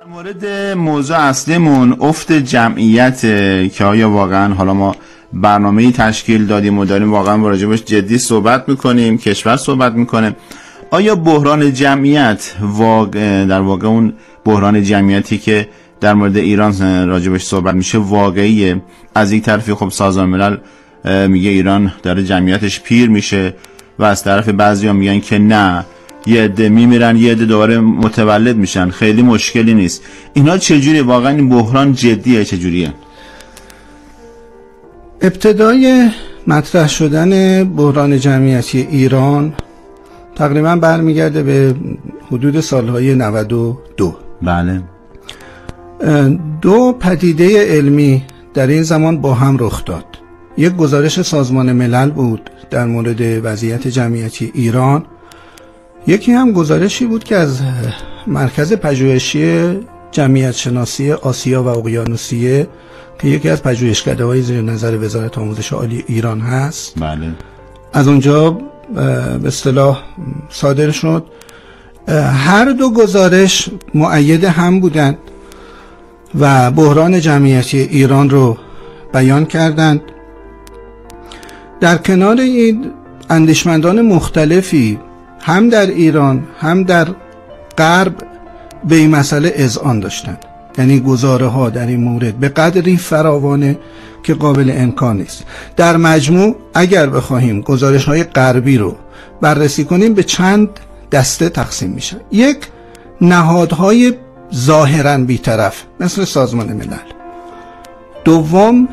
مورد موضوع اصلیمون افت جمعیت که آیا واقعا حالا ما برنامه‌ای تشکیل دادیم و داریم واقعا راجبش جدی صحبت میکنیم، کشور صحبت میکنه، آیا بحران جمعیت در واقع اون بحران جمعیتی که در مورد ایران راجبش صحبت میشه واقعیه؟ از یک طرفی خب سازمان ملل میگه ایران داره جمعیتش پیر میشه و از طرف بعضیا میگن که نه، یه عده میمیرن یه عده دوباره متولد میشن، خیلی مشکلی نیست. اینا چجوریه؟ واقعا این بحران جدیه چجوریه؟ ابتدای مطرح شدن بحران جمعیتی ایران تقریبا برمیگرده به حدود سالهای 92. بله. دو پدیده علمی در این زمان با هم رخ داد. یک گزارش سازمان ملل بود در مورد وضعیت جمعیتی ایران، یکی هم گزارشی بود که از مرکز پژوهشی جمعیت شناسی آسیا و اقیانوسیه که یکی از پژوهشکده‌های زیر نظر وزارت آموزش عالی ایران هست، بله، از اونجا به اصطلاح صادر شد. هر دو گزارش مؤید هم بودند و بحران جمعیتی ایران رو بیان کردند. در کنار این اندیشمندان مختلفی هم در ایران هم در غرب به این مسئله اذعان داشتند، یعنی گزاره ها در این مورد به قدری فراوانه که قابل انکار نیست. در مجموع اگر بخواهیم گزارش های غربی رو بررسی کنیم به چند دسته تقسیم میشه. یک، نهادهای ظاهراً بی‌طرف مثل سازمان ملل. دوم،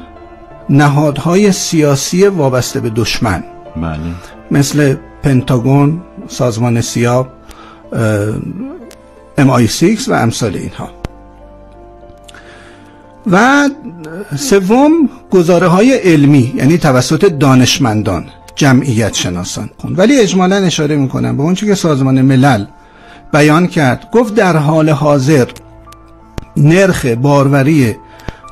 نهادهای سیاسی وابسته به دشمن، بله، مثل پنتاگون، سازمان سیا، MI6 و امثال اینها. و سوم، گزاره های علمی، یعنی توسط دانشمندان، جمعیت شناسان. ولی اجمالاً اشاره میکنم به اونچه که سازمان ملل بیان کرد. گفت در حال حاضر نرخ باروری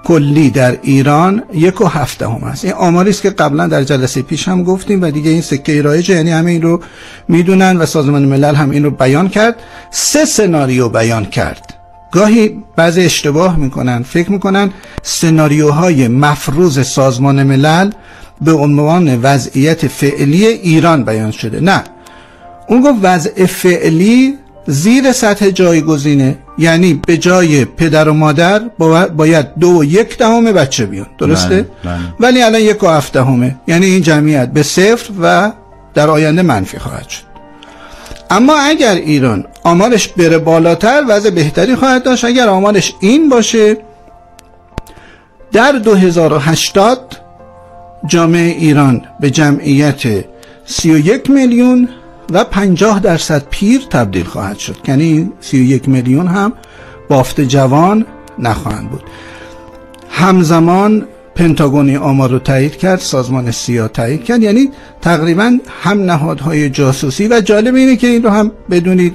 کلی در ایران 1.7 است. این آماری است که قبلا در جلسه پیش هم گفتیم و دیگه این سکه رایجه، یعنی همه این رو میدونن و سازمان ملل هم این رو بیان کرد. 3 سناریو بیان کرد. گاهی بعضی اشتباه میکنن، فکر میکنن سناریوهای مفروض سازمان ملل به عنوان وضعیت فعلی ایران بیان شده. نه، اون گفت وضع فعلی زیر سطح جایگزینه، یعنی به جای پدر و مادر باید 2.1 بچه بیان، درسته؟ بله، بله. ولی الان 1.7، یعنی این جمعیت به 0 و در آینده منفی خواهد شد. اما اگر ایران آمارش بره بالاتر وضع بهتری خواهد داشت. اگر آمارش این باشه، در 2080 جامعه ایران به جمعیت 31 میلیون و 50% پیر تبدیل خواهد شد، یعنی 31 میلیون هم بافت جوان نخواهند بود. همزمان پنتاگونی آمار رو تایید کرد، سازمان سیا تایید کرد، یعنی تقریبا هم نهادهای جاسوسی. و جالب اینه که این رو هم بدونید،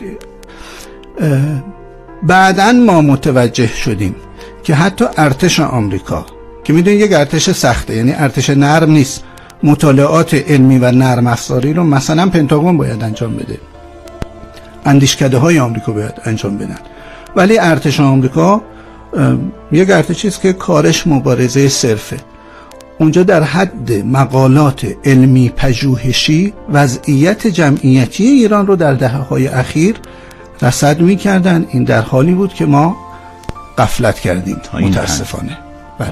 بعداً ما متوجه شدیم که حتی ارتش آمریکا که میدونید یک ارتش سخته، یعنی ارتش نرم نیست، مطالعات علمی و نرم افزاری رو مثلا پنتاگون باید انجام بده، اندیشکده های آمریکا باید انجام بدن، ولی ارتش آمریکا یک ارتشی است که کارش مبارزه صرفه. اونجا در حد مقالات علمی پژوهشی وضعیت جمعیتی ایران رو در دهه‌های اخیر رصد می‌کردن. این در حالی بود که ما غفلت کردیم متاسفانه. بله.